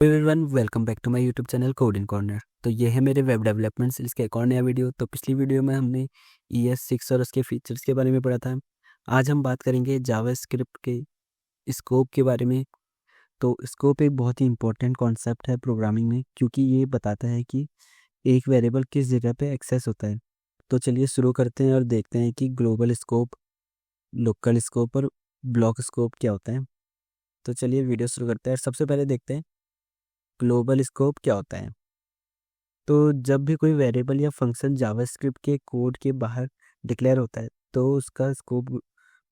Everyone welcome back to my YouTube channel coding corner. तो ये है मेरे वेब डेवलपमेंट स्किल्स का एक और नया वीडियो। तो पिछली वीडियो में हमने ES6 और उसके फीचर्स के बारे में पढ़ा था। आज हम बात करेंगे जावास्क्रिप्ट के स्कोप के बारे में। तो स्कोप एक बहुत ही इंपॉर्टेंट कॉन्सेप्ट है प्रोग्रामिंग में, क्योंकि ये बताता है कि एक वेरिएबल किस जगह पे एक्सेस होता है। तो चलिए शुरू करते हैं और देखते हैं कि ग्लोबल स्कोप, लोकल स्कोप और ब्लॉक स्कोप क्या होता है। तो चलिए वीडियो शुरू करते हैं। सबसे पहले देखते हैं ग्लोबल स्कोप क्या होता है। तो जब भी कोई वेरिएबल या फंक्शन जावास्क्रिप्ट के कोड के बाहर डिक्लेयर होता है तो उसका स्कोप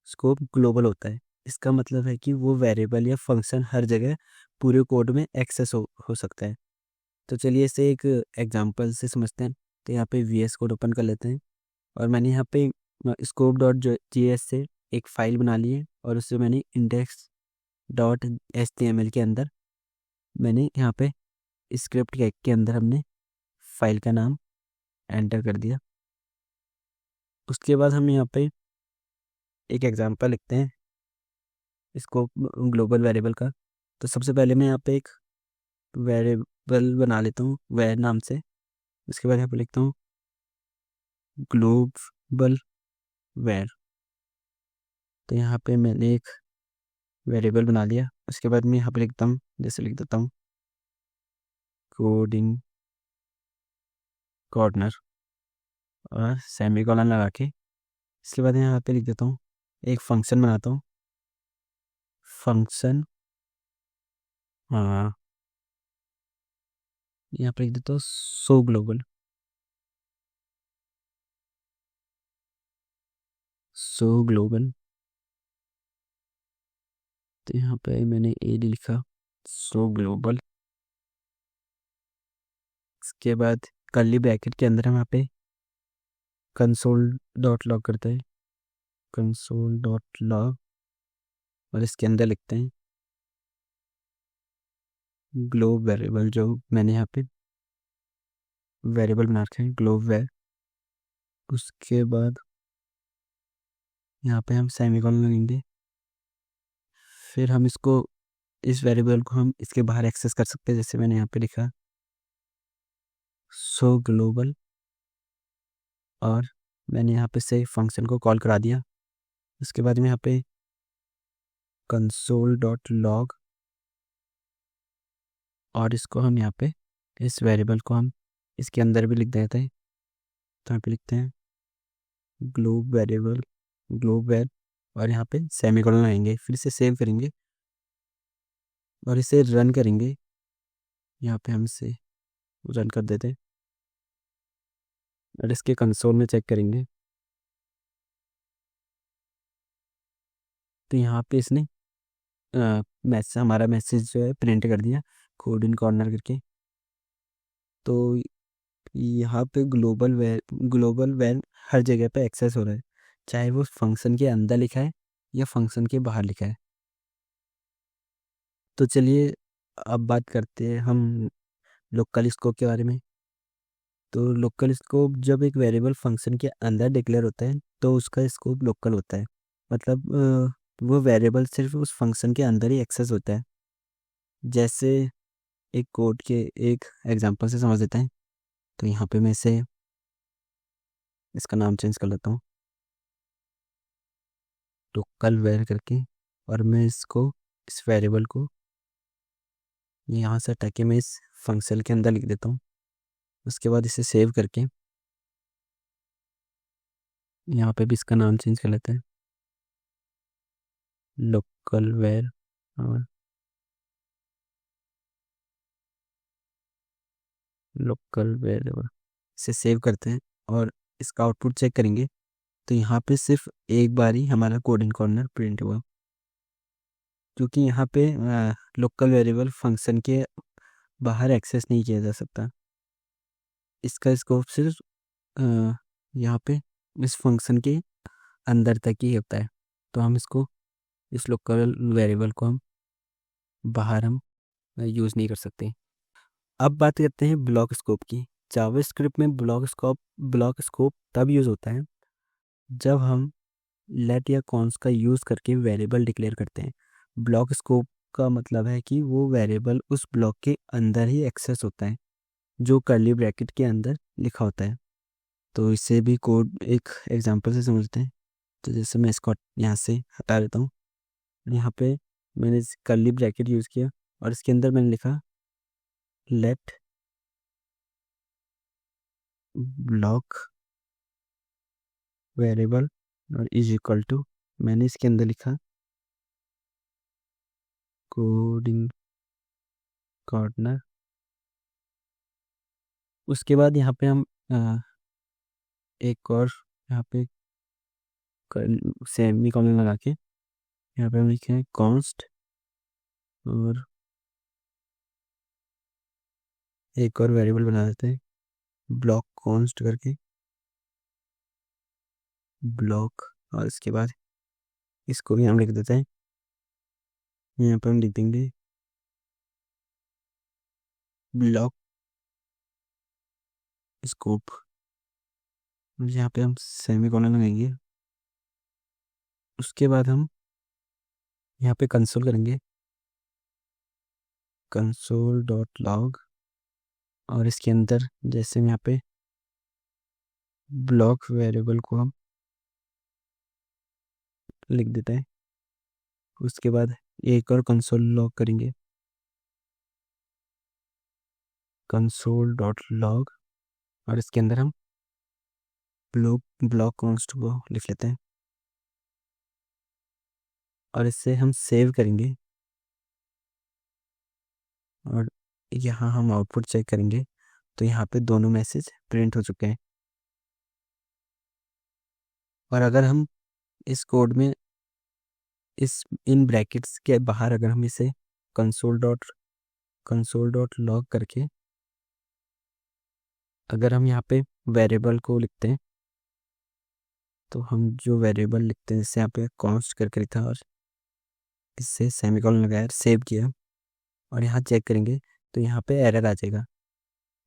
स्कोप ग्लोबल होता है। इसका मतलब है कि वो वेरिएबल या फंक्शन हर जगह पूरे कोड में एक्सेस हो सकता है। तो चलिए इसे एक एग्जांपल से समझते हैं। तो यहाँ पे VS कोड ओपन कर लेते हैं और मैंने यहाँ पे scope.js से एक फ़ाइल बना ली है और उससे मैंने index.html के अंदर मैंने यहाँ पे स्क्रिप्ट के अंदर हमने फाइल का नाम एंटर कर दिया। उसके बाद हम यहाँ पे एक एग्जांपल लिखते हैं इसको ग्लोबल वेरिएबल का। तो सबसे पहले मैं यहाँ पे एक वेरिएबल बना लेता हूँ वेर नाम से। उसके बाद यहाँ पे लिखता हूँ ग्लोबल वेर। तो यहाँ पे मैंने एक वेरिएबल बना लिया। उसके बाद मैं यहाँ पे लिखता हूँ, जैसे लिख देता हूँ कोडिंग कॉर्नर और सेमीकोलन लगा के। इसके बाद यहाँ पे लिख देता हूँ, एक फंक्शन बनाता हूँ, फंक्शन हाँ यहाँ पे लिख देता हूँ सो ग्लोबल। तो यहाँ पे मैंने AD लिखा, सो ग्लोबल। इसके बाद कर्ली ब्रैकेट के अंदर हम यहाँ पे कंसोल डॉट लॉग करते हैं, कंसोल डॉट लॉग, और इसके अंदर लिखते हैं ग्लोब वेरिएबल, जो मैंने यहाँ पे वेरिएबल बना रखा है ग्लोब वेर। उसके बाद यहाँ पे हम सेमीकोलन लगेंगे। फिर हम इस वेरिएबल को हम इसके बाहर एक्सेस कर सकते हैं, जैसे मैंने यहाँ पे लिखा सो ग्लोबल, और मैंने यहाँ पे से फंक्शन को कॉल करा दिया। उसके बाद में यहाँ पे कंसोल डॉट लॉग, और इसको हम यहाँ पे इस वेरिएबल को हम इसके अंदर भी लिख देते हैं। तो यहाँ पे लिखते हैं ग्लोब वेरिएबल ग्लोब वेर, और यहाँ पे सेमीकोलन लगाएंगे। फिर इसे सेव करेंगे और इसे रन करेंगे। यहाँ पे हम इसे रन कर देते हैं और इसके कंसोल में चेक करेंगे। तो यहाँ पे इसने हमारा मैसेज जो है प्रिंट कर दिया कोड इन कॉर्नर करके। तो यहाँ पे ग्लोबल वैन हर जगह पे एक्सेस हो रहा है, चाहे वो फंक्शन के अंदर लिखा है या फंक्शन के बाहर लिखा है। तो चलिए अब बात करते हैं हम लोकल स्कोप के बारे में। तो लोकल स्कोप जब एक वेरिएबल फंक्शन के अंदर डिक्लेयर होता है तो उसका स्कोप लोकल होता है। मतलब वो वेरिएबल सिर्फ उस फंक्शन के अंदर ही एक्सेस होता है। जैसे एक कोड के एक एग्जांपल से समझ लेते हैं। तो यहाँ पे मैं इसे इसका नाम चेंज कर लेता हूँ लोकल वेर करके, और मैं इस वेरिएबल को यहाँ से हटा के मैं इस फंक्शन के अंदर लिख देता हूँ। उसके बाद इसे सेव करके यहाँ पे भी इसका नाम चेंज कर लेते हैं लोकल वेर, और लोकल वेरिएबल इसे सेव करते हैं और इसका आउटपुट चेक करेंगे। तो यहाँ पे सिर्फ एक बार ही हमारा कोडिंग कॉर्नर प्रिंट हुआ, क्योंकि यहाँ पे लोकल वेरिएबल फंक्शन के बाहर एक्सेस नहीं किया जा सकता। इसका स्कोप सिर्फ यहाँ पे इस फंक्शन के अंदर तक ही होता है। तो हम इस लोकल वेरिएबल को हम बाहर हम यूज़ नहीं कर सकते। अब बात करते हैं ब्लॉक स्कोप की। जावास्क्रिप्ट में ब्लॉक स्कोप तब यूज़ होता है जब हम लेट या कॉन्स का यूज़ करके वेरिएबल डिक्लेयर करते हैं। ब्लॉक स्कोप का मतलब है कि वो वेरिएबल उस ब्लॉक के अंदर ही एक्सेस होता है, जो कर्ली ब्रैकेट के अंदर लिखा होता है। तो इसे भी कोड एक एग्जांपल से समझते हैं। तो जैसे मैं इसको यहाँ से हटा देता हूँ। यहाँ पे मैंने कर्ली ब्रैकेट यूज़ किया और इसके अंदर मैंने लिखा लेट ब्लॉक वेरिएबल और इज इक्वल टू, मैंने इसके अंदर लिखा कोडिंग कॉर्नर। उसके बाद यहाँ पे हम एक और यहाँ पे सेमी कॉलन लगा के यहाँ पे हम लिखे हैं कॉन्स्ट, और एक और वेरिएबल बना देते हैं ब्लॉक कॉन्स्ट करके, ब्लॉक। और इसके बाद इसको भी हम लिख देते हैं, यहाँ पे हम लिख देंगे ब्लॉक स्कोप। यहाँ पे हम सेमी कॉलन लगाएंगे। उसके बाद हम यहाँ पे कंसोल करेंगे, कंसोल डॉट लॉग, और इसके अंदर जैसे यहाँ पे ब्लॉक वेरिएबल को हम लिख देते हैं। उसके बाद एक और कंसोल लॉग करेंगे, कंसोल डॉट लॉग, और इसके अंदर हम ब्लॉक कॉन्स्ट को लिख लेते हैं और इससे हम सेव करेंगे। और यहाँ हम आउटपुट चेक करेंगे तो यहाँ पे दोनों मैसेज प्रिंट हो चुके हैं। और अगर हम इस कोड में इस इन ब्रैकेट्स के बाहर अगर हम इसे कंसोल डॉट लॉग करके अगर हम यहाँ पे वेरिएबल को लिखते हैं, तो हम जो वेरिएबल लिखते हैं जैसे यहाँ पे कॉन्स्ट करके लिखा और इससे सेमीकोलन लगाया, सेव किया, और यहाँ चेक करेंगे तो यहाँ पे एरर आ जाएगा,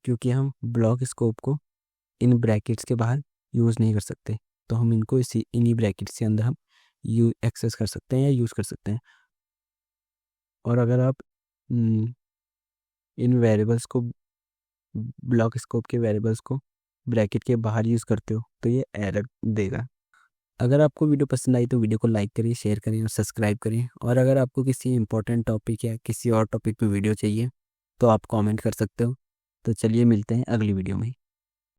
क्योंकि हम ब्लॉक स्कोप को इन ब्रैकेट्स के बाहर यूज़ नहीं कर सकते। तो हम इनको इन्हीं ब्रैकेट्स के अंदर हम एक्सेस कर सकते हैं या यूज़ कर सकते हैं। और अगर आप इन वेरिएबल्स को, ब्लॉक स्कोप के वेरिएबल्स को ब्रैकेट के बाहर यूज़ करते हो तो ये एरर देगा। अगर आपको वीडियो पसंद आई तो वीडियो को लाइक करिए, शेयर करें और सब्सक्राइब करें। और अगर आपको किसी इंपॉर्टेंट टॉपिक या किसी और टॉपिक पे वीडियो चाहिए तो आप कमेंट कर सकते हो। तो चलिए मिलते हैं अगली वीडियो में।